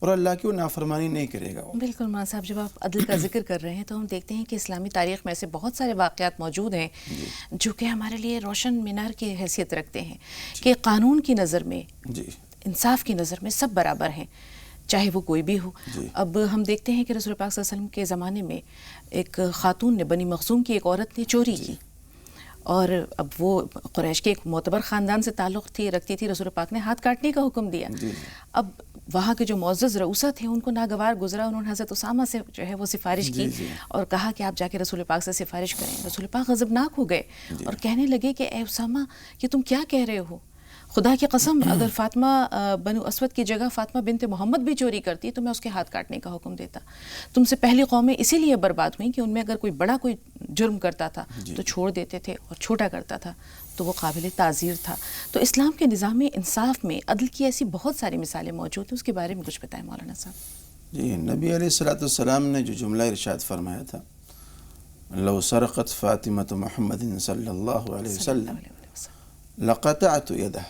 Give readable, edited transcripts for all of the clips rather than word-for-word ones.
اور اللہ کی وہ نافرمانی نہیں کرے گا وہ. بالکل مولانا صاحب، جب آپ عدل کا ذکر کر رہے ہیں تو ہم دیکھتے ہیں کہ اسلامی تاریخ میں ایسے بہت سارے واقعات موجود ہیں جو کہ ہمارے لیے روشن مینار کی حیثیت رکھتے ہیں کہ قانون کی نظر میں، انصاف کی نظر میں سب برابر ہیں، چاہے وہ کوئی بھی ہو. اب ہم دیکھتے ہیں کہ رسول پاک صلی اللہ علیہ وسلم کے زمانے میں ایک خاتون نے، بنی مخزوم کی ایک عورت نے چوری کی، اور اب وہ قریش کے ایک معتبر خاندان سے تعلق رکھتی تھی. رسول پاک نے ہاتھ کاٹنے کا حکم دیا. اب وہاں کے جو معزز رؤسا تھے ان کو ناگوار گزرا، انہوں نے حضرت اسامہ سے جو ہے وہ سفارش کی اور کہا کہ آپ جا کے رسول پاک سے سفارش کریں. رسول پاک غضبناک ہو گئے اور کہنے لگے کہ اے اسامہ، یہ تم کیا کہہ رہے ہو؟ خدا کی قسم، اگر فاطمہ بنو اسود کی جگہ فاطمہ بنت محمد بھی چوری کرتی تو میں اس کے ہاتھ کاٹنے کا حکم دیتا. تم سے پہلی قومیں اسی لیے برباد ہوئیں کہ ان میں اگر کوئی بڑا کوئی جرم کرتا تھا تو چھوڑ دیتے تھے، اور چھوٹا کرتا تھا تو وہ قابل تعزیر تھا. تو اسلام کے نظام انصاف میں عدل کی ایسی بہت ساری مثالیں موجود ہیں، اس کے بارے میں کچھ بتائیں مولانا صاحب. جی، نبی علیہ السلام نے جو جملہ ارشاد فرمایا تھا، لو سرقت فاطمۃ محمد صلی اللہ علیہ وسلم لقطعت یدہ،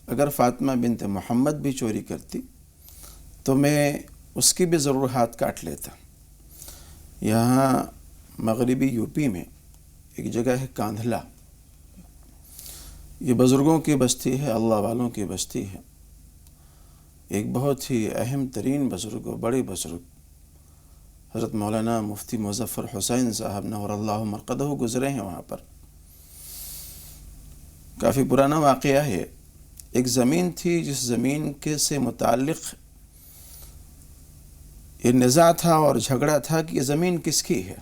اگر فاطمہ بنت محمد بھی چوری کرتی تو میں اس کی بھی ضرور ہاتھ کاٹ لیتا. یہاں مغربی یو پی میں ایک جگہ ہے کاندھلا، یہ بزرگوں کی بستی ہے، اللہ والوں کی بستی ہے. ایک بہت ہی اہم ترین بزرگ و بڑے بزرگ حضرت مولانا مفتی مظفر حسین صاحب نور اللہ مرقدہ گزرے ہیں وہاں پر. کافی پرانا واقعہ ہے. ایک زمین تھی جس زمین کے سے متعلق یہ نزاع تھا اور جھگڑا تھا کہ یہ زمین کس کی ہے.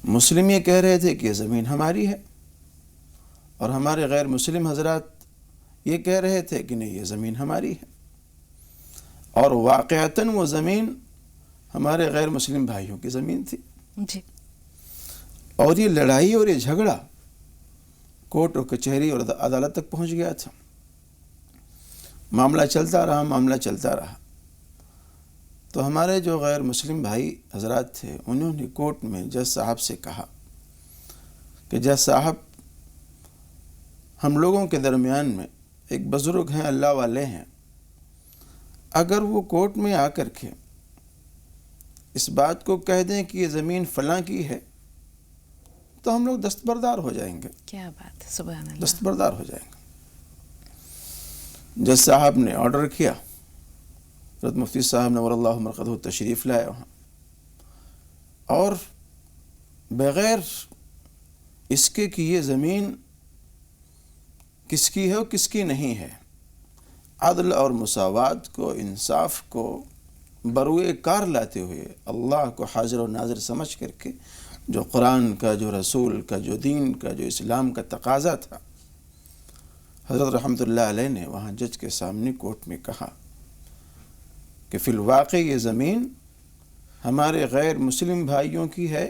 مسلم یہ کہہ رہے تھے کہ یہ زمین ہماری ہے، اور ہمارے غیر مسلم حضرات یہ کہہ رہے تھے کہ نہیں، یہ زمین ہماری ہے. اور واقعتاً وہ زمین ہمارے غیر مسلم بھائیوں کی زمین تھی. جی. اور یہ لڑائی اور یہ جھگڑا کورٹ اور کچہری اور عدالت تک پہنچ گیا تھا. معاملہ چلتا رہا. تو ہمارے جو غیر مسلم بھائی حضرات تھے انہوں نے کورٹ میں جج صاحب سے کہا کہ جج صاحب، ہم لوگوں کے درمیان میں ایک بزرگ ہیں، اللہ والے ہیں، اگر وہ کورٹ میں آ کر کے اس بات کو کہہ دیں کہ یہ زمین فلاں کی ہے تو ہم لوگ دستبردار ہو جائیں گے. کیا بات ہے، سبحان اللہ. دستبردار ہو جائیں گے. جج صاحب نے آرڈر کیا، حضرت مفتی صاحب نور اللہ مرقدہ تشریف لائے وہاں، اور بغیر اس کے کہ یہ زمین کس کی ہے اور کس کی نہیں ہے، عدل اور مساوات کو، انصاف کو بروئے کار لاتے ہوئے، اللہ کو حاضر و ناظر سمجھ کر کے، جو قرآن کا، جو رسول کا، جو دین کا، جو اسلام کا تقاضا تھا، حضرت رحمۃ اللہ علیہ نے وہاں جج کے سامنے کورٹ میں کہا کہ فی الواقع یہ زمین ہمارے غیر مسلم بھائیوں کی ہے،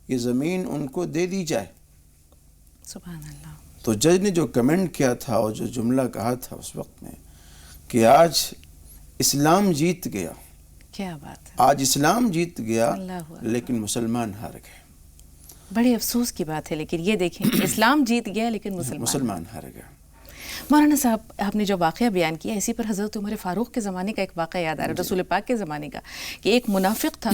یہ زمین ان کو دے دی جائے. سبحان اللہ. تو جج نے جو کمنٹ کیا تھا اور جو جملہ کہا تھا اس وقت میں کہ آج اسلام جیت گیا. کیا بات ہے. آج اسلام جیت گیا لیکن مسلمان ہار گئے. بڑے افسوس کی بات ہے، لیکن یہ دیکھیں اسلام جیت گیا لیکن مسلمان ہار گیا. مولانا صاحب، آپ نے جو واقعہ بیان کیا، اسی پر حضرت عمر فاروق کے زمانے کا ایک واقعہ یاد آ رہا ہے، رسول پاک کے زمانے کا، کہ ایک منافق تھا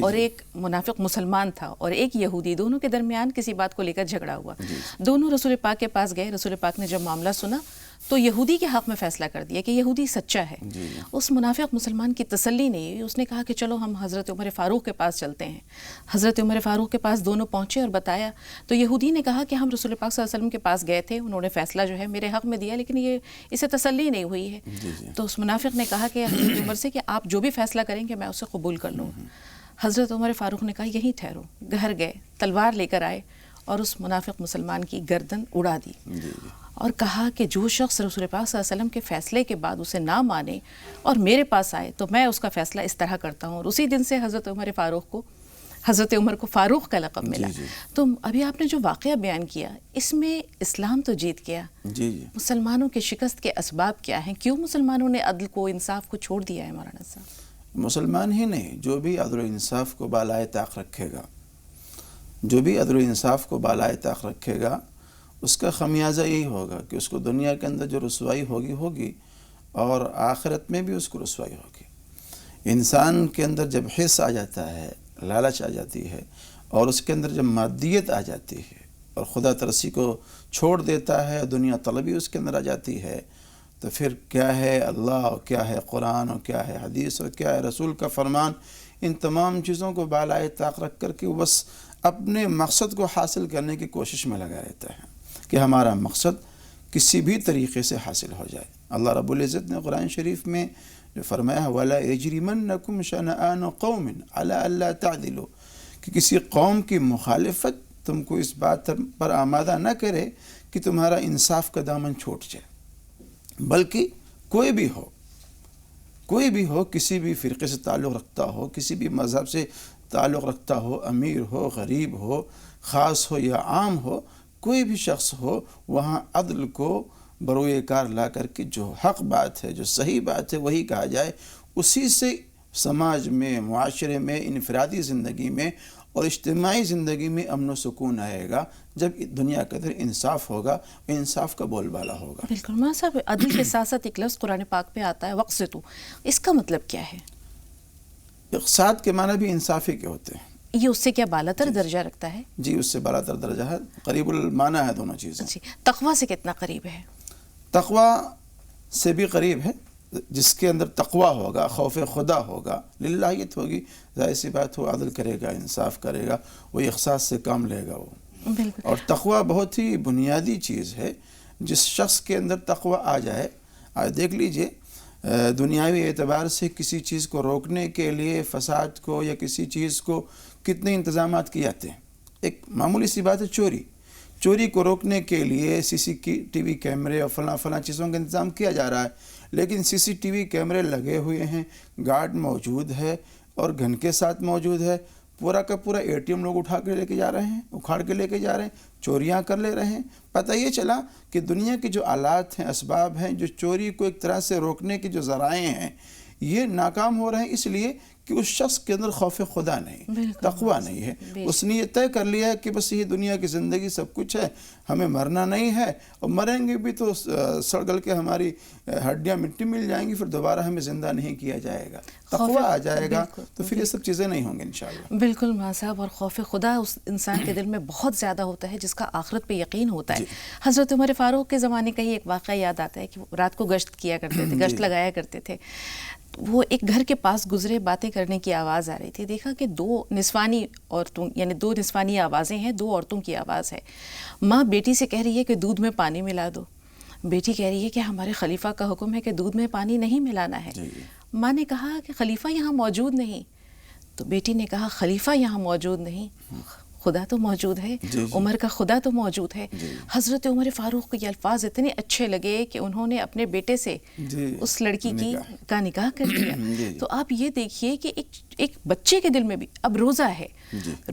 اور ایک منافق مسلمان تھا اور ایک یہودی، دونوں کے درمیان کسی بات کو لے کر جھگڑا ہوا. دونوں رسول پاک کے پاس گئے. رسول پاک نے جب معاملہ سنا تو یہودی کے حق میں فیصلہ کر دیا کہ یہودی سچا ہے. اس منافق مسلمان کی تسلی نہیں ہوئی. اس نے کہا کہ چلو ہم حضرت عمر فاروق کے پاس چلتے ہیں. حضرت عمر فاروق کے پاس دونوں پہنچے اور بتایا تو یہودی نے کہا کہ ہم رسول پاک صلی اللہ علیہ وسلم کے پاس گئے تھے، انہوں نے فیصلہ جو ہے میرے حق میں دیا لیکن یہ اسے تسلی نہیں ہوئی ہے. تو اس منافق نے کہا کہ حضرت عمر سے کہ آپ جو بھی فیصلہ کریں گے میں اسے قبول کر لوں. حضرت عمر فاروق نے کہا یہیں ٹھہرو. گھر گئے، تلوار لے کر آئے اور اس منافق مسلمان کی گردن اڑا دی اور کہا کہ جو شخص رسول پاک صلی اللہ علیہ وسلم کے فیصلے کے بعد اسے نہ مانے اور میرے پاس آئے تو میں اس کا فیصلہ اس طرح کرتا ہوں. اور اسی دن سے حضرت عمر کو فاروق کا لقب ملا. تو ابھی آپ نے جو واقعہ بیان کیا اس میں اسلام تو جیت گیا، مسلمانوں کے شکست کے اسباب کیا ہیں؟ کیوں مسلمانوں نے عدل کو، انصاف کو چھوڑ دیا ہے مولانا صاحب؟ مسلمان ہی نہیں، جو بھی عدل و انصاف کو بالائے طاق رکھے گا، جو بھی عدل و انصاف کو بالائے طاق رکھے گا، اس کا خمیازہ یہی ہوگا کہ اس کو دنیا کے اندر جو رسوائی ہوگی اور آخرت میں بھی اس کو رسوائی ہوگی۔ انسان کے اندر جب حس آ جاتا ہے، لالچ آ جاتی ہے، اور اس کے اندر جب مادیت آ جاتی ہے اور خدا ترسی کو چھوڑ دیتا ہے، دنیا طلبی اس کے اندر آ جاتی ہے، تو پھر کیا ہے اللہ اور کیا ہے قرآن اور کیا ہے حدیث اور کیا ہے رسول کا فرمان، ان تمام چیزوں کو بالائے طاق رکھ کر کے وہ بس اپنے مقصد کو حاصل کرنے کی کوشش میں لگا رہتا ہے کہ ہمارا مقصد کسی بھی طریقے سے حاصل ہو جائے۔ اللہ رب العزت نے قرآن شریف میں جو فرمایا ہے وَلَا يَجْرِمَنَّكُمْ شَنَآنُ قَوْمٍ عَلَىٰ أَلَّا تَعْدِلُوا، کہ کسی قوم کی مخالفت تم کو اس بات پر آمادہ نہ کرے کہ تمہارا انصاف کا دامن چھوٹ جائے، بلکہ کوئی بھی ہو کسی بھی فرقے سے تعلق رکھتا ہو، کسی بھی مذہب سے تعلق رکھتا ہو، امیر ہو، غریب ہو، خاص ہو یا عام ہو، کوئی بھی شخص ہو، وہاں عدل کو بروئے کار لا کر کے جو حق بات ہے، جو صحیح بات ہے وہی کہا جائے، اسی سے سماج میں، معاشرے میں، انفرادی زندگی میں اور اجتماعی زندگی میں امن و سکون آئے گا جب دنیا کے اندر انصاف ہوگا، انصاف کا بول بالا ہوگا۔ بالکل مولانا صاحب، عدل کے ساتھ ساتھ ایک لفظ قرآن پاک میں آتا ہے وقسطوا، اس کا مطلب کیا ہے؟ اقساط کے معنی بھی انصافی کے ہوتے ہیں۔ یہ اس سے کیا بالاتر درجہ رکھتا ہے؟ جی اس سے بالاتر درجہ ہے، قریب المعنی ہے دونوں چیزیں۔ جی، تقویٰ سے کتنا قریب ہے؟ تقویٰ سے بھی قریب ہے، جس کے اندر تقویٰ ہوگا، خوف خدا ہوگا، للہیت ہوگی، ظاہر سی بات ہو عدل کرے گا، انصاف کرے گا، وہ اقساط سے کام لے گا وہ۔ بالکل۔ اور تقویٰ بہت ہی بنیادی چیز ہے، جس شخص کے اندر تقویٰ آ جائے، آج دیکھ لیجئے دنیاوی اعتبار سے کسی چیز کو روکنے کے لیے، فساد کو یا کسی چیز کو کتنے انتظامات کیے جاتے ہیں۔ ایک معمولی سی بات ہے چوری کو روکنے کے لیے CCTV کیمرے اور فلاں چیزوں کا انتظام کیا جا رہا ہے، لیکن CCTV کیمرے لگے ہوئے ہیں، گارڈ موجود ہے اور گن کے ساتھ موجود ہے، پورا کا پورا ATM لوگ اٹھا کے لے کے جا رہے ہیں، اکھاڑ کے لے کے جا رہے ہیں، چوریاں کر لے رہے ہیں۔ پتہ یہ چلا کہ دنیا کے جو آلات ہیں، اسباب ہیں، جو چوری کو ایک طرح سے روکنے کے جو ذرائع ہیں، یہ ناکام ہو رہے ہیں، اس لیے کہ اس شخص کے اندر خوف خدا نہیں، تقویٰ نہیں ہے۔ اس نے یہ طے کر لیا ہے کہ بس یہ دنیا کی زندگی سب کچھ ہے، ہمیں مرنا نہیں ہے، اور مریں گے بھی تو سڑ گل کے ہماری ہڈیاں مٹی مل جائیں گی، پھر دوبارہ ہمیں زندہ نہیں کیا جائے گا۔ تقویٰ آ جائے گا تو پھر یہ سب چیزیں نہیں ہوں گی انشاءاللہ۔ بالکل مولانا صاحب، اور خوف خدا اس انسان کے دل میں بہت زیادہ ہوتا ہے جس کا آخرت پہ یقین ہوتا ہے۔ حضرت عمر فاروق کے زمانے کا ہی ایک واقعہ یاد آتا ہے کہ وہ رات کو گشت کیا کرتے تھے، گشت لگایا کرتے تھے۔ وہ ایک گھر کے پاس گزرے، باتیں کرنے کی آواز آ رہی تھی، دیکھا کہ دو نسوانی آوازیں ہیں، دو عورتوں کی آواز ہے۔ ماں بیٹی سے کہہ رہی ہے کہ دودھ میں پانی ملا دو، بیٹی کہہ رہی ہے کہ ہمارے خلیفہ کا حکم ہے کہ دودھ میں پانی نہیں ملانا ہے۔ ماں نے کہا کہ خلیفہ یہاں موجود نہیں، تو بیٹی نے کہا خلیفہ یہاں موجود نہیں، خدا تو موجود ہے، عمر کا خدا تو موجود ہے۔ حضرت عمر فاروق کو یہ الفاظ اتنے اچھے لگے کہ انہوں نے اپنے بیٹے سے اس لڑکی کا نکاح کر دیا۔ تو آپ یہ دیکھیے کہ ایک بچے کے دل میں بھی، اب روزہ ہے،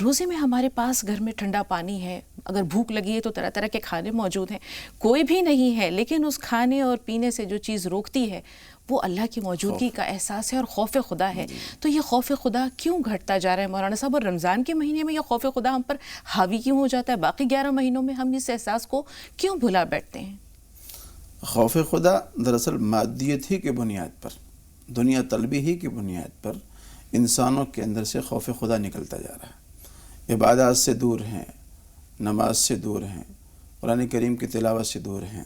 روزے میں ہمارے پاس گھر میں ٹھنڈا پانی ہے، اگر بھوک لگی ہے تو طرح طرح کے کھانے موجود ہیں، کوئی بھی نہیں ہے، لیکن اس کھانے اور پینے سے جو چیز روکتی ہے وہ اللہ کی موجودگی کا احساس ہے اور خوف خدا ہے۔ تو یہ خوف خدا کیوں گھٹتا جا رہا ہے مولانا صاحب، اور رمضان کے مہینے میں یہ خوف خدا ہم پر حاوی کیوں ہو جاتا ہے؟ باقی 11 مہینوں میں ہم اس احساس کو کیوں بھلا بیٹھتے ہیں؟ خوف خدا دراصل مادیت ہی کی بنیاد پر، دنیا طلبی ہی کی بنیاد پر انسانوں کے اندر سے خوف خدا نکلتا جا رہا ہے۔ عبادات سے دور ہیں، نماز سے دور ہیں، قرآن کریم کی تلاوت سے دور ہیں،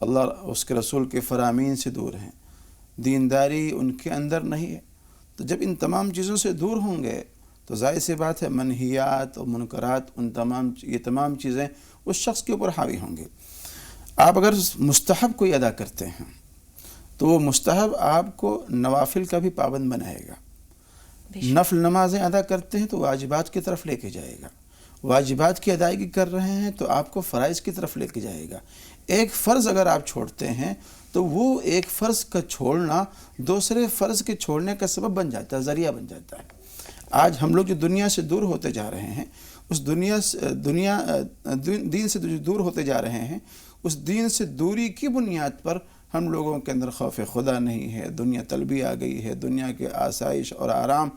اللہ اس کے رسول کے فرامین سے دور ہیں، دینداری ان کے اندر نہیں ہے۔ تو جب ان تمام چیزوں سے دور ہوں گے تو ظاہر سی بات ہے منہیات اور منکرات، یہ تمام چیزیں اس شخص کے اوپر حاوی ہوں گے۔ آپ اگر مستحب کوئی ادا کرتے ہیں تو وہ مستحب آپ کو نوافل کا بھی پابند بنائے گا۔ نفل نمازیں ادا کرتے ہیں تو واجبات کی طرف لے کے جائے گا، واجبات کی ادائیگی کر رہے ہیں تو آپ کو فرائض کی طرف لے کے جائے گا۔ ایک فرض اگر آپ چھوڑتے ہیں تو وہ ایک فرض کا چھوڑنا دوسرے فرض کے چھوڑنے کا سبب بن جاتا ہے، ذریعہ بن جاتا ہے۔ آج ہم لوگ جو دنیا سے دور ہوتے جا رہے ہیں، اس دین سے جو دور ہوتے جا رہے ہیں، اس دین سے دوری کی بنیاد پر ہم لوگوں کے اندر خوف خدا نہیں ہے، دنیا طلبی آ گئی ہے، دنیا کے آسائش اور آرام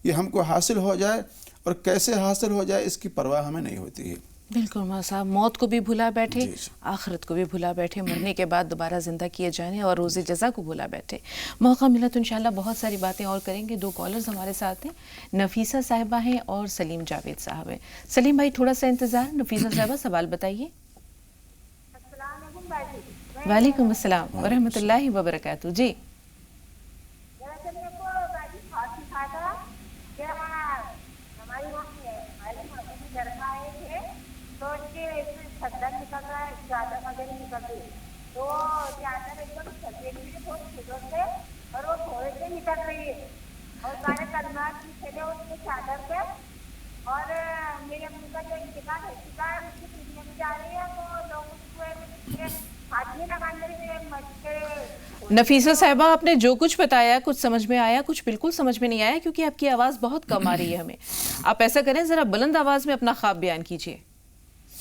یہ ہم کو حاصل ہو جائے، اور کیسے حاصل ہو جائے اس کی پرواہ ہمیں نہیں ہوتی ہے۔ بالکل مولانا صاحب، موت کو بھی بھلا بیٹھے، جی جی آخرت کو بھی بھلا بیٹھے، مرنے کے بعد دوبارہ زندہ کیے جانے اور روز جزا کو بھلا بیٹھے. موقع ملا تو انشاءاللہ بہت ساری باتیں اور کریں گے. 2 کالرز ہمارے ساتھ ہیں، نفیسہ صاحبہ ہیں اور سلیم جاوید صاحب ہیں. سلیم بھائی تھوڑا سا انتظار. نفیسہ صاحبہ سوال بتائیے. السلام علیکم باجی. وعلیکم السلام وعلیکم ورحمۃ السلام. اللہ وبرکاتہ. جی دراصل میرے کو باجی خاص سکھا تھا کہ ہماری وہاں ہے ہمارے ماما کی درگاہ آئے تھے تو ان کے چھتر نکل رہا ہے، چادر وغیرہ نکل رہی ہے، تو چادر ایک دم سفید میں بہت چھوٹے سے اور وہ تھوڑے سے نکل رہی ہے اور سارے کلمات لکھے تھے اس کے چادر پہ. اور میرے ابو کا جو انتقال ہو چکا ہے اس کی دنیا میں جا رہی ہے تو لوگ اس کو ہاتھ میں لگانے کے مٹکے. نفیسہ صاحبہ، آپ نے جو کچھ بتایا کچھ سمجھ میں آیا، کچھ بالکل سمجھ میں نہیں آیا کیونکہ آپ کی آواز بہت کم آ رہی ہے ہمیں. آپ ایسا کریں ذرا بلند آواز میں اپنا خواب بیان کیجیے.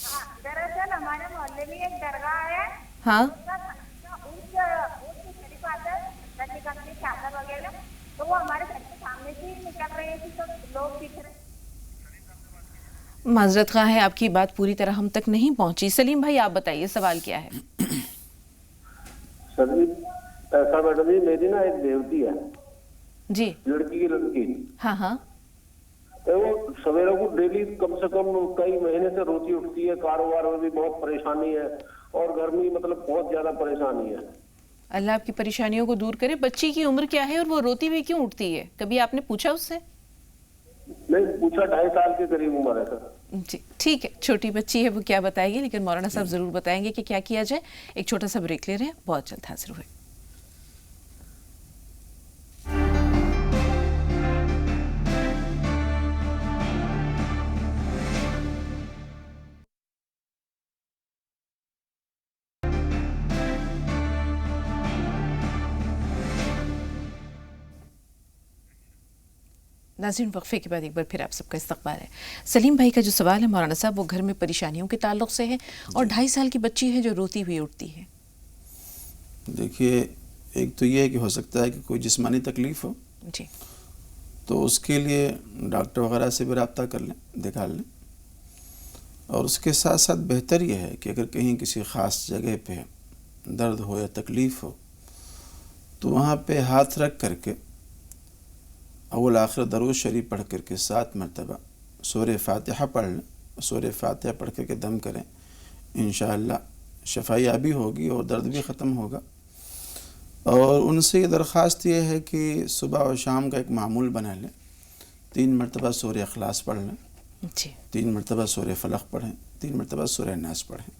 ہاں دراصل ہمارے محلے میں ایک درگاہ ہے ہاں تو اس کا شریف آتا ہے چھتر نکلتی چادر وغیرہ تو وہ ہمارے گھر کے سامنے سے ہی نکل رہی تھی تو لوگ دکھ رہے. معذرت خواہ ہے، آپ کی بات پوری طرح ہم تک نہیں پہنچی. سلیم بھائی آپ بتائیے سوال کیا ہے. سر جی ایسا میڈم جی، میری نا ایک دیوتی ہے، جی لڑکی کی لڑکی، ہاں ہاں تو وہ سویروں کو ڈیلی کم سے کم کئی مہینے سے روتی اٹھتی ہے، کاروبار میں بھی بہت پریشانی ہے اور گھر میں مطلب بہت زیادہ پریشانی ہے. اللہ آپ کی پریشانیوں کو دور کرے. بچی کی عمر کیا ہے اور وہ روتی ہوئی کیوں اٹھتی ہے؟ کبھی آپ نے پوچھا اس سے؟ نہیں پوچھا، 2.5 سال کے قریب عمر ہے سر. جی ٹھیک ہے، چھوٹی بچی ہے وہ کیا بتائے گی، لیکن مولانا صاحب ضرور بتائیں گے کہ کیا کیا جائے. ایک چھوٹا سا بریک لے رہے ہیں، بہت جلد حاضر ہوئے. ناظرین وقفے کے بعد ایک بار پھر آپ سب کا استقبال ہے. سلیم بھائی کا جو سوال ہے مولانا صاحب وہ گھر میں پریشانیوں کے تعلق سے ہے اور 2.5 سال کی بچی ہے جو روتی ہوئی اٹھتی ہے. دیکھیے، ایک تو یہ ہے کہ ہو سکتا ہے کہ کوئی جسمانی تکلیف ہو، جی تو اس کے لیے ڈاکٹر وغیرہ سے بھی رابطہ کر لیں، دکھا لیں. اور اس کے ساتھ ساتھ بہتر یہ ہے کہ اگر کہیں کسی خاص جگہ پہ درد ہو یا تکلیف ہو تو وہاں پہ ہاتھ رکھ کر کے اول آخر درود شریف پڑھ کر کے 7 مرتبہ سورہ فاتحہ پڑھ لیں. سورہ فاتحہ پڑھ کر کے دم کریں، انشاءاللہ شفا یابی ہوگی اور درد بھی ختم ہوگا. اور ان سے یہ درخواست یہ ہے کہ صبح اور شام کا ایک معمول بنا لیں. 3 مرتبہ سورہ اخلاص پڑھ لیں، جی 3 مرتبہ سورہ فلق پڑھیں، 3 مرتبہ سورہ ناس پڑھیں.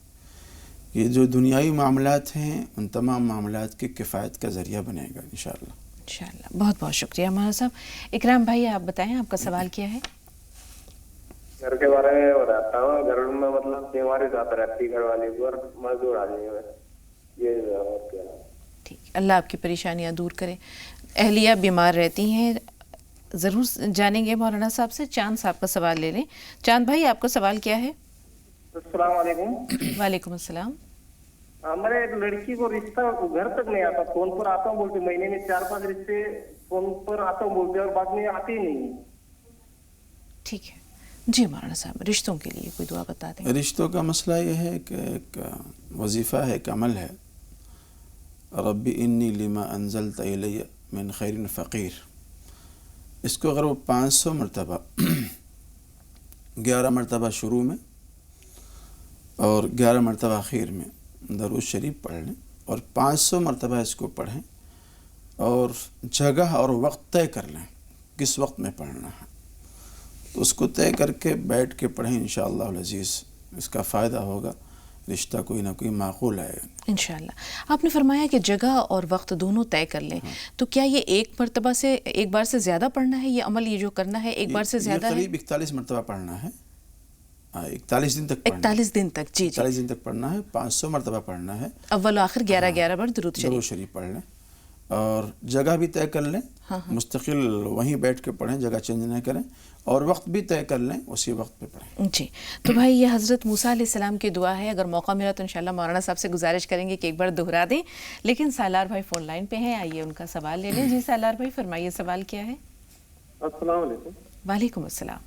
یہ جو دنیاوی معاملات ہیں ان تمام معاملات کی کفایت کا ذریعہ بنے گا انشاءاللہ. انشاءاللہ. بہت بہت شکریہ مولانا صاحب. اکرام بھائی آپ بتائیں آپ کا سوال کیا ہے. گھر کے بارے میں بتاتا ہوں. گھر میں مطلب بیماری زیادہ رہتی ہے، گھر والی کو، اور مزدور آدمی ہے یہ اور کیا. ٹھیک، اللہ آپ کی پریشانیاں دور کرے. اہلیہ بیمار رہتی ہیں، ضرور جانیں گے مولانا صاحب سے. چاند صاحب کا سوال لے لیں. چاند بھائی آپ کا سوال کیا ہے. السلام علیکم. وعلیکم السلام. ہمارے ایک لڑکی کو رشتہ گھر تک نہیں آتا، فون پر آتا ہوں بولتے، مہینے میں 4-5 رشتے فون پر آتا ہوں بولتے اور بعد میں آتے ہی نہیں. ٹھیک ہے جی مولانا صاحب، رشتوں کے لیے کوئی دعا بتا دیں. رشتوں کا مسئلہ یہ ہے کہ ایک وظیفہ ہے، ایک عمل ہے، رب انی لما انزلت الی من خیر فقیر. اس کو اگر وہ 500 مرتبہ 11 مرتبہ شروع میں اور 11 مرتبہ آخر میں درود شریف پڑھ لیں اور 500 مرتبہ اس کو پڑھیں اور جگہ اور وقت طے کر لیں کس وقت میں پڑھنا ہے، تو اس کو طے کر کے بیٹھ کے پڑھیں انشاءاللہ العزیز. اس کا فائدہ ہوگا، رشتہ کوئی نہ کوئی معقول آئے گا انشاءاللہ. آپ نے فرمایا کہ جگہ اور وقت دونوں طے کر لیں، تو کیا یہ ایک بار سے زیادہ پڑھنا ہے؟ یہ عمل یہ جو کرنا ہے ایک بار سے زیادہ یہ ہے؟ قریب 41 مرتبہ پڑھنا ہے. 41 دن تک پڑھنا ہے. 41 دن تک. جی جی 41 دن تک پڑھنا ہے. 500 مرتبہ پڑھنا ہے. اول و آخر 11 بار درود درود شریف. شریف پڑھ لیں اور جگہ بھی طے کر لیں. مستقل وہیں بیٹھ کے پڑھیں، جگہ چینج نہ کریں، اور وقت بھی طے کر لیں، اسی وقت پہ پڑھیں. جی تو بھائی یہ حضرت موسیٰ علیہ السلام کی دعا ہے. اگر موقع ملا تو انشاءاللہ مولانا صاحب سے گزارش کریں گے کہ ایک بار دہرا دیں. لیکن سالار بھائی فون لائن پہ ہیں، آئیے ان کا سوال لے لیں. جی سالار بھائی فرمائیے سوال کیا ہے. السلام علیکم. وعلیکم السلام.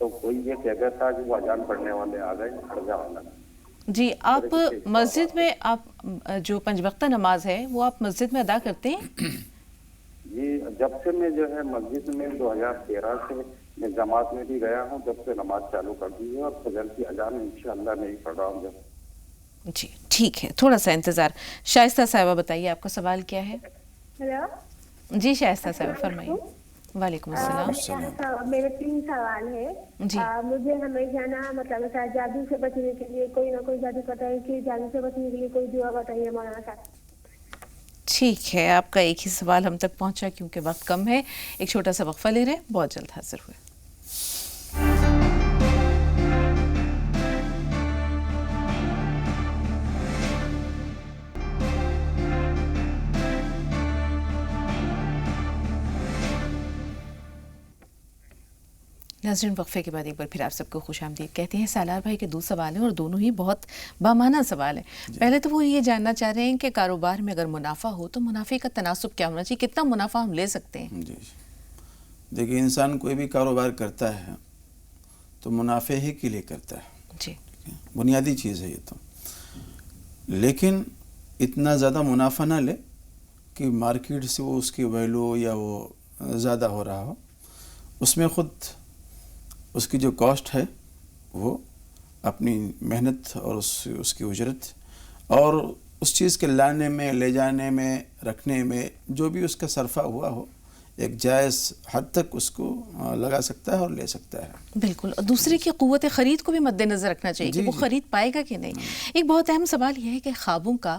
تو کوئی یہ کہتا تھا کہ وہ اذان پڑھنے والے آ گئے سجا والا. جی آپ مسجد میں آپ جو 5 وقتہ نماز ہے وہ آپ مسجد میں ادا کرتے ہیں؟ جی جب سے میں جو ہے مسجد میں 2013 سے میں جماعت میں بھی گیا ہوں, جب سے نماز چالو کر دی ہے, اور فجر کی اذان انشاءاللہ میں ہی پڑھ رہا ہوں. جی ٹھیک ہے, تھوڑا سا انتظار. شائستہ صاحبہ بتائیے آپ کا سوال کیا ہے؟ ہیلو جی شائستہ صاحبہ فرمائیے. وعلیکم السلام. میرے 3 سوال ہے. جی مجھے ہمیشہ نا مطلب جادو سے بچنے کے لیے کوئی نہ کوئی جادو پتہ ہے کہ جادو سے بچنے کے لیے کوئی دعا بتائیے مولانا صاحب. ٹھیک ہے, آپ کا ایک ہی سوال ہم تک پہنچا کیونکہ وقت کم ہے. ایک چھوٹا سا وقفہ لے رہے ہیں, بہت جلد حاضر ہوئے. ناظرین وقفے کے بعد ایک بار پھر آپ سب کو خوش آمدید کہتے ہیں. سالار بھائی کے 2 سوال ہیں اور دونوں ہی بہت بامعنی سوال ہیں. پہلے تو وہ یہ جاننا چاہ رہے ہیں کہ کاروبار میں اگر منافع ہو تو منافع کا تناسب کیا ہونا چاہیے, کتنا منافع ہم لے سکتے ہیں؟ جی دیکھیے, انسان کوئی بھی کاروبار کرتا ہے تو منافع ہی کے لیے کرتا ہے. جی بنیادی چیز ہے یہ تو, لیکن اتنا زیادہ منافع نہ لے کہ مارکیٹ سے وہ اس کی ویلو یا وہ زیادہ ہو رہا ہو. اس میں خود اس کی جو کاسٹ ہے وہ اپنی محنت اور اس کی اجرت اور اس چیز کے لانے میں, لے جانے میں, رکھنے میں جو بھی اس کا صرفہ ہوا ہو, ایک جائز حد تک اس کو لگا سکتا ہے اور لے سکتا ہے. بالکل. اور دوسرے کی قوت خرید کو بھی مد نظر رکھنا چاہیے کہ وہ خرید پائے گا کہ نہیں. ایک بہت اہم سوال یہ ہے کہ خوابوں کا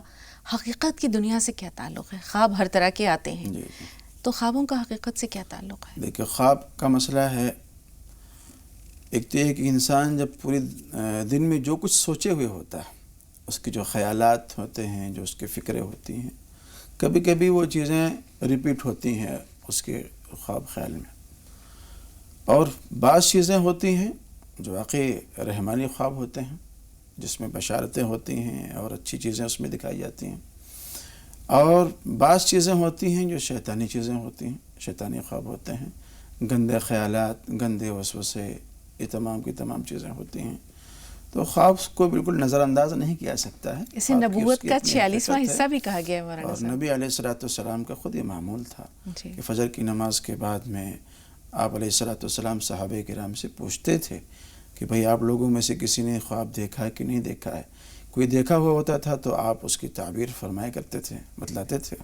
حقیقت کی دنیا سے کیا تعلق ہے؟ خواب ہر طرح کے آتے ہیں, تو خوابوں کا حقیقت سے کیا تعلق ہے؟ دیکھیں, خواب کا مسئلہ ہے, ایک تو یہ کہ انسان جب پوری دن میں جو کچھ سوچے ہوئے ہوتا ہے, اس کے جو خیالات ہوتے ہیں, جو اس کی فکریں ہوتی ہیں, کبھی کبھی وہ چیزیں ریپیٹ ہوتی ہیں اس کے خواب خیال میں. اور بعض چیزیں ہوتی ہیں جو واقعی رحمانی خواب ہوتے ہیں, جس میں بشارتیں ہوتی ہیں اور اچھی چیزیں اس میں دکھائی جاتی ہیں. اور بعض چیزیں ہوتی ہیں جو شیطانی چیزیں ہوتی ہیں, شیطانی خواب ہوتے ہیں, گندے خیالات, گندے وسوسے, یہ تمام کی تمام چیزیں ہوتی ہیں. تو خواب کو بالکل نظر انداز نہیں کیا سکتا ہے. اسے نبوت کا 46واں حصہ بھی کہا گیا ہے مولانا اور صاحب. نبی علیہ السلام کا خود یہ معمول تھا کہ فجر کی نماز کے بعد میں آپ علیہ السلام صحابہ کرام سے پوچھتے تھے کہ بھئی آپ لوگوں میں سے کسی نے خواب دیکھا ہے کہ نہیں دیکھا ہے. کوئی دیکھا ہوا ہوتا تھا تو آپ اس کی تعبیر فرمایا کرتے تھے, بتلاتے تھے.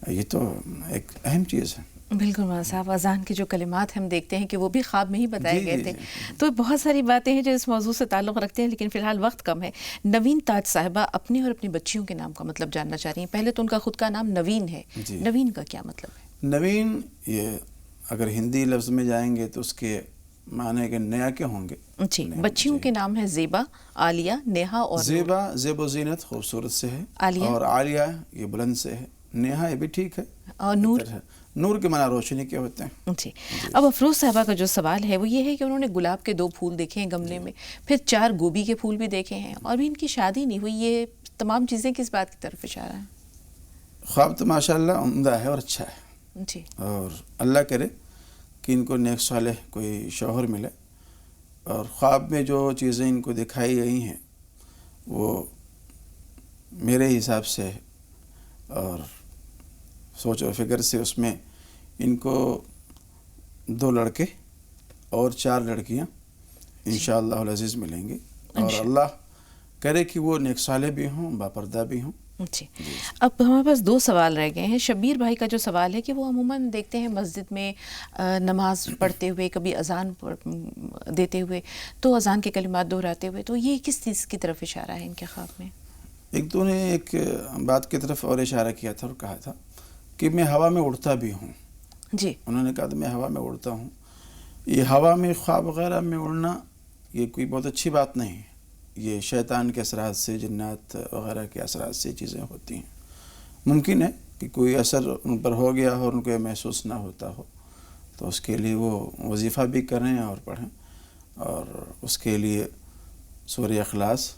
یہ تو ایک اہم چیز ہے. بالکل مولانا صاحب. اذان کے جو کلمات ہم دیکھتے ہیں کہ وہ بھی خواب میں ہی بتائے گئے تھے. تو بہت ساری باتیں ہیں جو اس موضوع سے تعلق رکھتے ہیں, لیکن فی الحال وقت کم ہے. نوین تاج صاحبہ اپنے اور اپنی بچیوں کے نام کا مطلب جاننا چاہ رہی ہیں. پہلے تو ان کا خود کا نام نوین ہے. نوین کا کیا مطلب ہے؟ نوین, یہ اگر ہندی لفظ میں جائیں گے تو اس کے معنی کہ نیا کے ہوں گے. جی بچیوں کے نام ہے زیبا, عالیہ, نیہا اور زیبا زیب و زینت خوبصورت سے ہے, اور عالیہ یہ بلند سے ہے, نیہا یہ بھی ٹھیک ہے, اور نور, نور کے معنی روشنی کے ہوتے ہیں. جی. اب افروز صاحبہ کا جو سوال ہے وہ یہ ہے کہ انہوں نے گلاب کے 2 پھول دیکھے ہیں گملے میں, پھر 4 گوبھی کے پھول بھی دیکھے ہیں, اور بھی ان کی شادی نہیں ہوئی. یہ تمام چیزیں کس بات کی طرف اشارہ ہیں؟ خواب تو ماشاءاللہ عمدہ ہے اور اچھا ہے, جی, اور اللہ کرے کہ ان کو نیک صالح کوئی شوہر ملے. اور خواب میں جو چیزیں ان کو دکھائی گئی ہیں وہ میرے حساب سے اور سوچ و فکر سے اس میں ان کو 2 لڑکے اور 4 لڑکیاں انشاءاللہ العزیز ملیں گے, اور اللہ کرے کہ وہ نیک صالح بھی ہوں, باپردہ بھی ہوں. جی. اب ہمارے پاس 2 سوال رہ گئے ہیں. شبیر بھائی کا جو سوال ہے کہ وہ عموماً دیکھتے ہیں مسجد میں نماز پڑھتے ہوئے, کبھی اذان دیتے ہوئے تو اذان کے کلمات دہراتے ہوئے, تو یہ کس چیز کی طرف اشارہ ہے ان کے خواب میں؟ ایک تو نے ایک بات کی طرف اور اشارہ کیا تھا اور کہا تھا کہ میں ہوا میں اڑتا بھی ہوں. جی, انہوں نے کہا تو میں ہوا میں اڑتا ہوں. یہ ہوا میں خواب وغیرہ میں اڑنا یہ کوئی بہت اچھی بات نہیں ہے. یہ شیطان کے اثرات سے, جنات وغیرہ کے اثرات سے چیزیں ہوتی ہیں. ممکن ہے کہ کوئی اثر ان پر ہو گیا ہو اور ان کو یہ محسوس نہ ہوتا ہو, تو اس کے لیے وہ وظیفہ بھی کریں اور پڑھیں, اور اس کے لیے سورہ اخلاص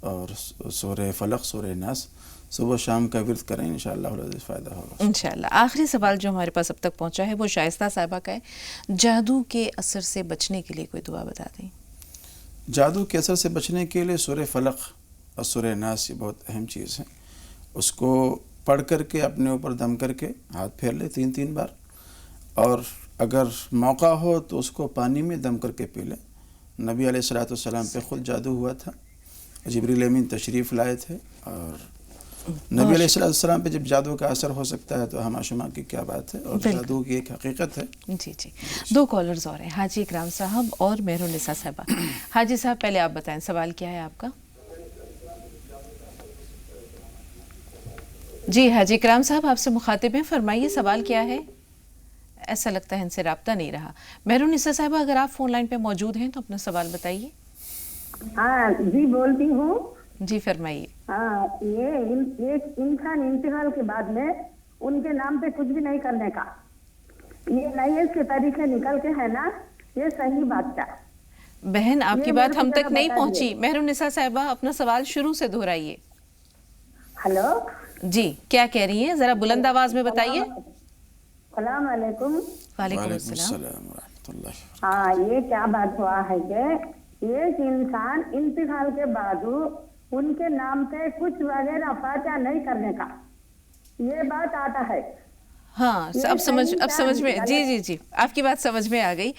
اور سورہ فلق, سورہ ناس صبح شام کا ورد کریں، انشاءاللہ فائدہ ہوگا انشاءاللہ۔ آخری سوال جو ہمارے پاس اب تک پہنچا ہے وہ شائستہ صاحبہ کا ہے، جادو کے اثر سے بچنے کے لیے کوئی دعا بتا دیں۔ جادو کے اثر سے بچنے کے لیے سورہ فلق اور سورہ ناس یہ بہت اہم چیز ہے، اس کو پڑھ کر کے اپنے اوپر دم کر کے ہاتھ پھیر لے 3 بار، اور اگر موقع ہو تو اس کو پانی میں دم کر کے پی لیں۔ نبی علیہ الصلوۃ والسلام پہ خود جادو ہوا تھا، جبریل امین تشریف لائے تھے، اور نبی علیہ الصلوۃ والسلام پہ جب جادو کا اثر ہو سکتا ہے تو ہمہ شمہ کی کیا بات ہے، اور جادو کی ایک حقیقت ہے۔ جی جی، 2 کالرز اور ہیں، حاجی اکرام صاحب اور مہر النساء صاحبہ۔ حاجی صاحب پہلے آپ بتائیں سوال کیا ہے آپ کا؟ جی حاجی اکرام صاحب آپ سے مخاطب ہیں، فرمائیے سوال کیا ہے؟ ایسا لگتا ہے ان سے رابطہ نہیں رہا۔ مہر النساء صاحبہ اگر آپ فون لائن پہ موجود ہیں تو اپنا سوال بتائیے۔ ہاں جی بولتی ہوں۔ جی فرمائیے۔ ہاں، یہ ایک انسان انتقال کے بعد میں ان کے نام پہ کچھ بھی نہیں کرنے کا، یہ نئے کے طریقے نکل کے ہے نا، یہ صحیح بات کیا؟ بہن آپ کی یہ بات میرے ہم کو تک ذرا نہیں بتا پہنچی۔ دیجیے۔ مہر النساء صاحبہ اپنا سوال شروع سے دہرائیے۔ ہلو جی کیا کہہ رہی ہیں، ذرا بلند آواز میں بتائیے۔ السلام علیکم۔ وعلیکم السلام۔ ورحمۃ اللہ۔ ہاں، یہ کیا بات ہوا ہے کہ ایک انسان انتقال کے بعد ان کے نام پہ کچھ وغیرہ فاتحہ نہیں کرنے کا، یہ بات آتا ہے۔ ہاں اب سمجھ میں، جی جی جی آپ کی بات سمجھ میں آ گئی۔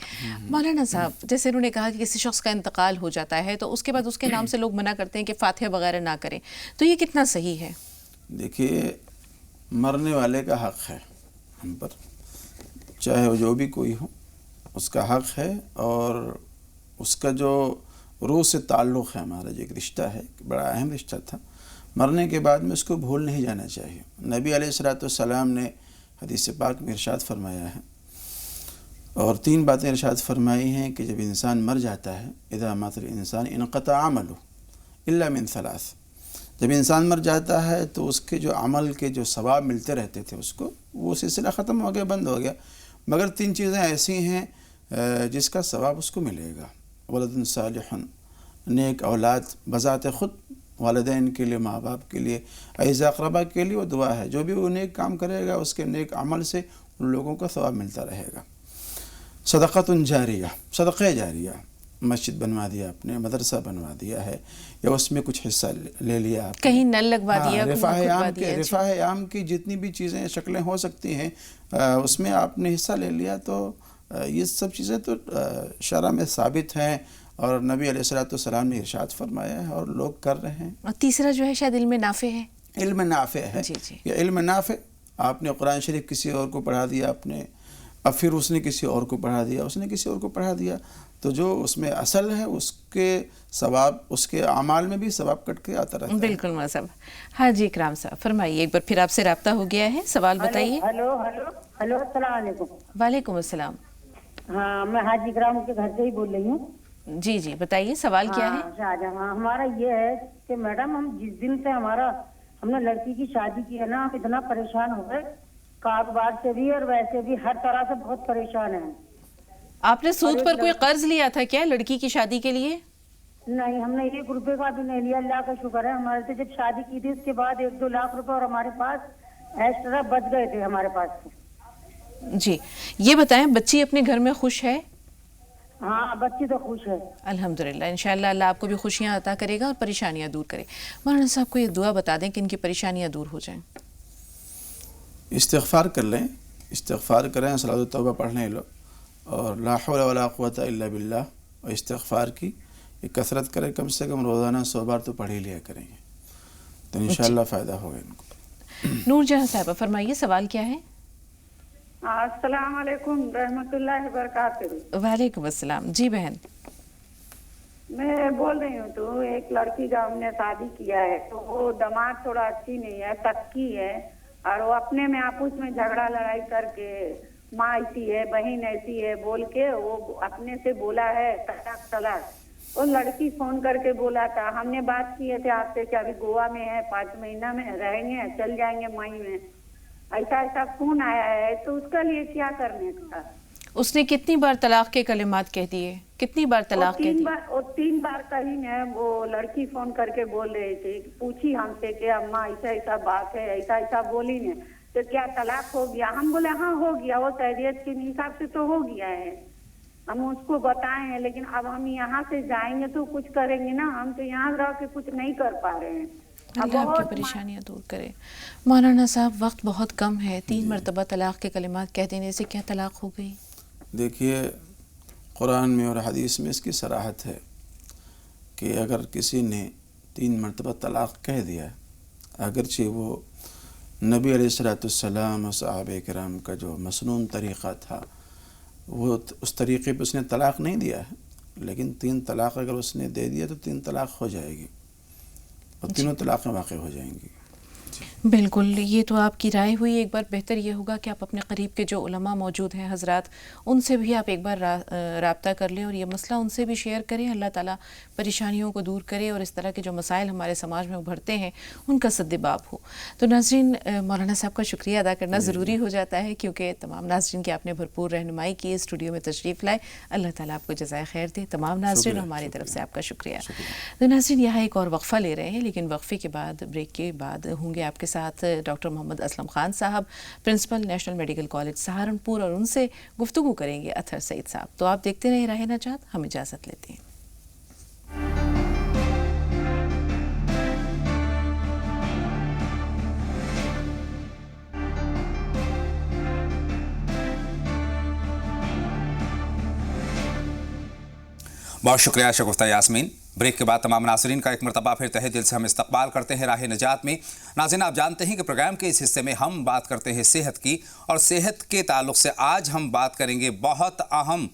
مولانا صاحب جیسے انہوں نے کہا کہ کسی شخص کا انتقال ہو جاتا ہے تو اس کے بعد اس کے نام سے لوگ منع کرتے ہیں کہ فاتحہ وغیرہ نہ کریں، تو یہ کتنا صحیح ہے؟ دیکھیے، مرنے والے کا حق ہے ہم پر، چاہے وہ جو بھی کوئی ہو، اس کا حق ہے، اور اس کا جو روح سے تعلق ہے، ہمارا جو ایک رشتہ ہے، بڑا اہم رشتہ تھا، مرنے کے بعد میں اس کو بھول نہیں جانا چاہیے۔ نبی علیہ الصلوۃ والسلام نے حدیث پاک میں ارشاد فرمایا ہے، اور 3 باتیں ارشاد فرمائی ہیں کہ جب انسان مر جاتا ہے، اذا مات الانسان انقطع عمله الا من 3، جب انسان مر جاتا ہے تو اس کے جو عمل کے جو ثواب ملتے رہتے تھے اس کو، وہ سلسلہ ختم ہو گیا، بند ہو گیا، مگر 3 چیزیں ایسی ہیں جس کا ثواب اس کو ملے گا۔ ولد صالح، نیک اولاد، بذات خود والدین کے لیے، ماں باپ کے لیے، اعزا اقربا کے لیے وہ دعا ہے، جو بھی وہ نیک کام کرے گا اس کے نیک عمل سے ان لوگوں کو ثواب ملتا رہے گا۔ صدقۃ جاریہ، صدقہ جاریہ، مسجد بنوا دیا آپ نے، مدرسہ بنوا دیا ہے، یا اس میں کچھ حصہ لے لیا آپ نے، کہیں نل لگوا دیا، رفاہ عام کی جتنی بھی چیزیں شکلیں ہو سکتی ہیں اس میں آپ نے حصہ لے لیا، تو یہ سب چیزیں تو شرع میں ثابت ہیں، اور نبی علیہ الصلوۃ والسلام نے ارشاد فرمایا ہے اور لوگ کر رہے ہیں۔ اور تیسرا جو ہے شاید علم نافع ہے۔ علم نافع ہے، جی جی، یہ علم نافع، آپ نے قرآن شریف کسی اور کو پڑھا دیا، آپ نے، اب پھر اس نے کسی اور کو پڑھا دیا، اس نے کسی اور کو پڑھا دیا، تو جو اس میں اصل ہے اس کے ثواب، اس کے اعمال میں بھی ثواب کٹ کے آتا رہتا ہے۔ بالکل مذہب۔ حاجی اکرام صاحب فرمائیے، ایک بار پھر آپ سے رابطہ ہو گیا ہے، سوال بتائیے۔ ہلو ہلو ہلو، السلام علیکم۔ وعلیکم السلام۔ ہاں، میں حاجی اکرام کے گھر سے ہی بول رہی ہوں۔ جی جی بتائیے سوال کیا ہے؟ شاہجہاں، ہمارا یہ ہے کہ میڈم ہم جس دن سے ہم نے لڑکی کی شادی کی ہے نا، ہم اتنا پریشان ہو گئے، کاروبار سے بھی اور ویسے بھی ہر طرح سے بہت پریشان ہیں۔ آپ نے سود پر کوئی قرض لیا تھا کیا لڑکی کی شادی کے لیے؟ نہیں، ہم نے 1 روپے کا بھی نہیں لیا، اللہ کا شکر ہے۔ ہمارے سے جب شادی کی تھی اس کے بعد 1-2 لاکھ روپے اور ہمارے پاس ایکسٹرا بچ گئے تھے ہمارے پاس۔ جی یہ بتائیں بچی اپنے گھر میں خوش ہے؟ ہاں، بچی تو خوش ہے الحمدللہ، انشاءاللہ اللہ آپ کو بھی خوشیاں عطا کرے گا اور پریشانیاں دور کرے۔ مولانا صاحب کو یہ دعا بتا دیں کہ ان کی پریشانیاں دور ہو جائیں۔ استغفار کر لیں، استغفار کریں، صلاۃ التوبہ پڑھ لیں لو، اور لا حول ولا قوت الا باللہ، اور استغفار کی یہ کثرت کریں، کم سے کم روزانہ 100 بار تو پڑھ ہی لیا کریں گے، تو انشاءاللہ فائدہ ہوگا ان کو۔ نور جہاں صاحبہ فرمائیے سوال کیا ہے؟ السلام علیکم رحمۃ اللہ وبرکاتہ۔ وعلیکم السلام۔ جی بہن، میں بول رہی ہوں تو ایک لڑکی کا ہم نے شادی کیا ہے، تو وہ دماغ تھوڑا اچھی نہیں ہے، تکی ہے، اور وہ اپنے میں آپس میں جھگڑا لڑائی کر کے ماں ایسی ہے بہن ایسی ہے بول کے وہ اپنے سے بولا ہے طلاق طلاق۔ وہ لڑکی فون کر کے بولا تھا، ہم نے بات کیے تھے آپ سے کہ ابھی گوا میں ہے، 5 مہینہ میں رہیں گے، چل جائیں گے مئی میں، ایسا ایسا فون آیا ہے، تو اس کے لیے کیا کرنے کا؟ اس نے کتنی بار طلاق کے کلمات کہہ دیے؟ کتنی بار طلاق کہہ دی؟ اور 3 بار کہیں ہے. وہ لڑکی فون کر کے بول رہے تھے, پوچھی ہم سے کہ اماں ایسا ایسا بات ہے, ایسا ایسا بولی نے, تو کیا طلاق ہو گیا؟ ہم بولے ہاں ہو گیا, وہ شریعت کے حساب سے تو ہو گیا ہے, ہم اس کو بتائے ہیں, لیکن اب ہم یہاں سے جائیں گے تو کچھ کریں گے نا, ہم تو یہاں رہ کے کچھ نہیں کر پا رہے ہیں. اللہ آپ کی پریشانیاں دور کرے. مولانا صاحب وقت بہت کم ہے, 3 مرتبہ طلاق کے کلمات کہہ دینے سے کیا طلاق ہو گئی؟ دیکھیے قرآن میں اور حدیث میں اس کی صراحت ہے کہ اگر کسی نے 3 مرتبہ طلاق کہہ دیا, اگرچہ وہ نبی علیہ السلام اور صحابہ کرام کا جو مسنون طریقہ تھا وہ اس طریقے پہ اس نے طلاق نہیں دیا ہے, لیکن 3 طلاق اگر اس نے دے دیا تو 3 طلاق ہو جائے گی اور تینوں طلاقیں واقع ہو جائیں گی. بالکل, یہ تو آپ کی رائے ہوئی. ایک بار بہتر یہ ہوگا کہ آپ اپنے قریب کے جو علماء موجود ہیں حضرات, ان سے بھی آپ ایک بار رابطہ کر لیں اور یہ مسئلہ ان سے بھی شیئر کریں. اللہ تعالیٰ پریشانیوں کو دور کرے اور اس طرح کے جو مسائل ہمارے سماج میں ابھرتے ہیں ان کا سدباب ہو. تو ناظرین, مولانا صاحب کا شکریہ ادا کرنا ضروری ہو جاتا ہے کیونکہ تمام ناظرین کی آپ نے بھرپور رہنمائی کی, اسٹوڈیو میں تشریف لائے. اللہ تعالیٰ آپ کو جزائے خیر دے. تمام ناظرین ہماری طرف سے آپ کا شکریہ. تو ناظرین یہاں ایک اور وقفہ لے رہے ہیں, لیکن وقفے کے بعد, بریک کے بعد ہوں گے آپ کے ساتھ ڈاکٹر محمد Aslam Khan sahab, principal national medical college Saharanpur, اور ان سے گفتگو کریں گے اطہر سعید صاحب. تو آپ دیکھتے رہیں راہ نجات, ہم اجازت لیتے ہیں. بہت شکریہ شگفتہ یاسمین. بریک کے بعد تمام ناظرین کا ایک مرتبہ پھر تہہ دل سے ہم استقبال کرتے ہیں راہ نجات میں. ناظرین, آپ جانتے ہیں کہ پروگرام کے اس حصے میں ہم بات کرتے ہیں صحت کی, اور صحت کے تعلق سے آج ہم بات کریں گے بہت اہم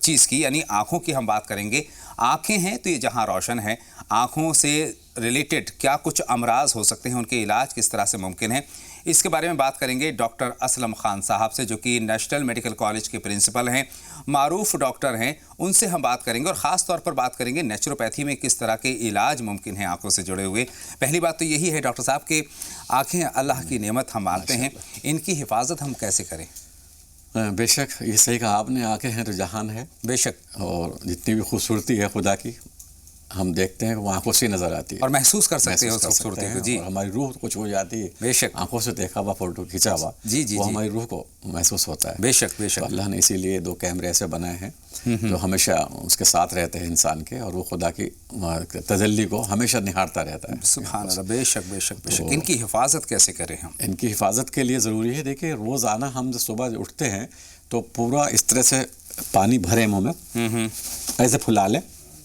چیز کی, یعنی آنکھوں کی ہم بات کریں گے. آنکھیں ہیں تو یہ جہاں روشن ہے, آنکھوں سے ریلیٹڈ کیا کچھ امراض ہو سکتے ہیں, ان کے علاج کس طرح سے ممکن ہے, اس کے بارے میں بات کریں گے ڈاکٹر اسلم خان صاحب سے, جو کہ نیشنل میڈیکل کالج کے پرنسپل ہیں, معروف ڈاکٹر ہیں. ان سے ہم بات کریں گے اور خاص طور پر بات کریں گے نیچروپیتھی میں کس طرح کے علاج ممکن ہیں آنکھوں سے جڑے ہوئے. پہلی بات تو یہی ہے ڈاکٹر صاحب کہ آنکھیں اللہ کی نعمت ہم مانتے ہیں, ان کی حفاظت ہم کیسے کریں؟ بے شک یہ صحیح کہا آپ نے, آنکھیں ہیں تو جہان ہے. بے شک, اور جتنی بھی خوبصورتی ہے خدا کی ہم دیکھتے ہیں وہ آنکھوں سے نظر آتی ہے اور محسوس کر سکتے ہیں اس خوبصورتی کو. جی, اور ہماری روح کچھ ہو جاتی ہے. بے شک, آنکھوں سے دیکھا ہوا فوٹو کھینچا ہوا وہ ہماری روح کو محسوس ہوتا ہے. بے شک, بے شک. اللہ نے اسی لیے 2 کیمرے ایسے بنائے ہیں جو ہمیشہ اس کے ساتھ رہتے ہیں انسان کے, اور وہ خدا کی تجلی کو ہمیشہ نہارتا رہتا ہے. سبحان اللہ, بے شک, بے شک, بے شک. ان کی حفاظت کیسے کریں ہم؟ ان کی حفاظت کے لیے ضروری ہے, دیکھیں روزانہ ہم جب صبح اٹھتے ہیں تو پورا اس طرح سے پانی بھرے منہ میں, ایسے پھلا لیں.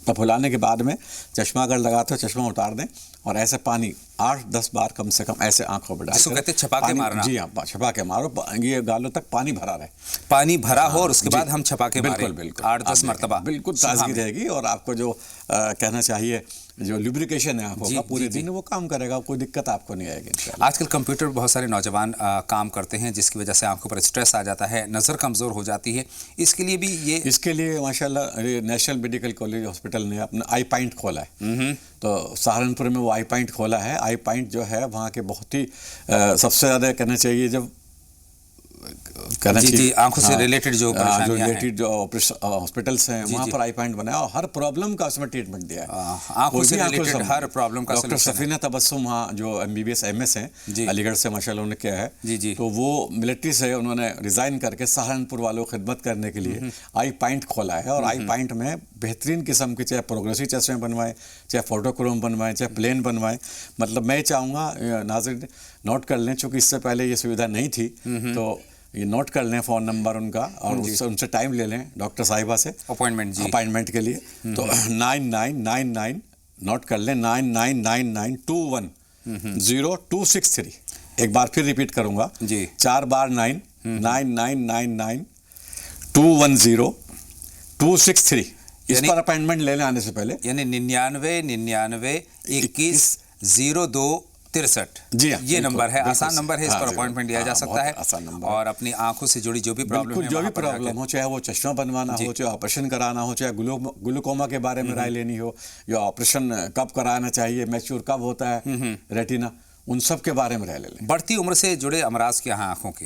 تو پھلانے کے بعد میں چشمہ اگر لگاتے ہو چشمہ اتار دیں, اور ایسے پانی 8-10 بار کم سے کم ایسے آنکھوں پہ ڈالیں. جس کو کہتے ہیں چھپا کے مارنا. جی ہاں, چھپا کے مارو, یہ گالوں تک پانی بھرا رہے, پانی بھرا ہو, اور اس کے بعد ہم چھپا کے ماریں. بالکل 8-10 مرتبہ. بالکل تازگی رہے گی, اور آپ کو جو کہنا چاہیے جو لیبریکیشن ہے آنکھوں کا پورے دن وہ کام کرے گا, کوئی دقت آپ کو نہیں آئے گی انشاءاللہ. آج کل کمپیوٹر بہت سارے نوجوان کام کرتے ہیں جس کی وجہ سے آنکھوں پر اسٹریس آ جاتا ہے, نظر کمزور ہو جاتی ہے. اس کے لیے بھی اس کے لیے ماشاءاللہ نیشنل میڈیکل کالج ہاسپٹل نے اپنا آئی پوائنٹ کھولا ہے. تو سہارنپور میں وہ آئی پوائنٹ کھولا ہے. آئی پوائنٹ جو ہے وہاں کے بہت ہی سب سے زیادہ کہنا چاہیے جب آنکھوں سے ریلیٹڈ جو ہاسپٹلس ہیں وہاں پر آئی پوائنٹ بنایا, اور ہر پرابلم کا اس میں ٹریٹمنٹ دیا ہے. آنکھوں سے ریلیٹڈ ہر پرابلم کا ڈاکٹر سفینہ تبسم وہاں جو MBBS MS ہیں علی گڑھ سے ماشاءاللہ انہوں نے کیا ہے, تو وہ ملٹری سے انہوں نے ریزائن کر کے سہارنپور والوں کو خدمت کرنے کے لیے آئی پوائنٹ کھولا ہے. اور آئی پوائنٹ میں بہترین قسم کے چاہے پروگریسو چشمے بنوائیں, چاہے فوٹو کروم بنوائیں, چاہے پلین بنوائیں. مطلب میں چاہوں گا ناظرین نوٹ کر لیں, چونکہ اس سے پہلے یہ سویدھا نہیں تھی, تو یہ نوٹ کر لیں فون نمبر ان کا, اور ان سے ٹائم لے لیں ڈاکٹر صاحبہ سے اپائنٹمنٹ کے لیے. تو 9999 نوٹ کر لیں 9999210263. ایک بار پھر ریپیٹ کروں گا, 4 بار 9 9999210263. اس پر اپائنٹمنٹ لینے آنے سے پہلے, یعنی 9999210263. جی ہاں, یہ نمبر ہے, آسان نمبر ہے, اس پر اپوائنٹمنٹ لیا جا سکتا ہے, اور اپنی آنکھوں سے جڑی جو بھی پرابلم ہو, چاہے وہ چشمہ بنوانا ہو, چاہے آپریشن کرانا ہو, چاہے گلوکوما کے بارے میں رائے لینی ہو, یا آپریشن کب کرانا چاہیے, میچور کب ہوتا ہے ریٹینا, ان سب کے بارے میں رائے لے لیں. بڑھتی عمر سے جڑے امراض کیا ہیں آنکھوں کے؟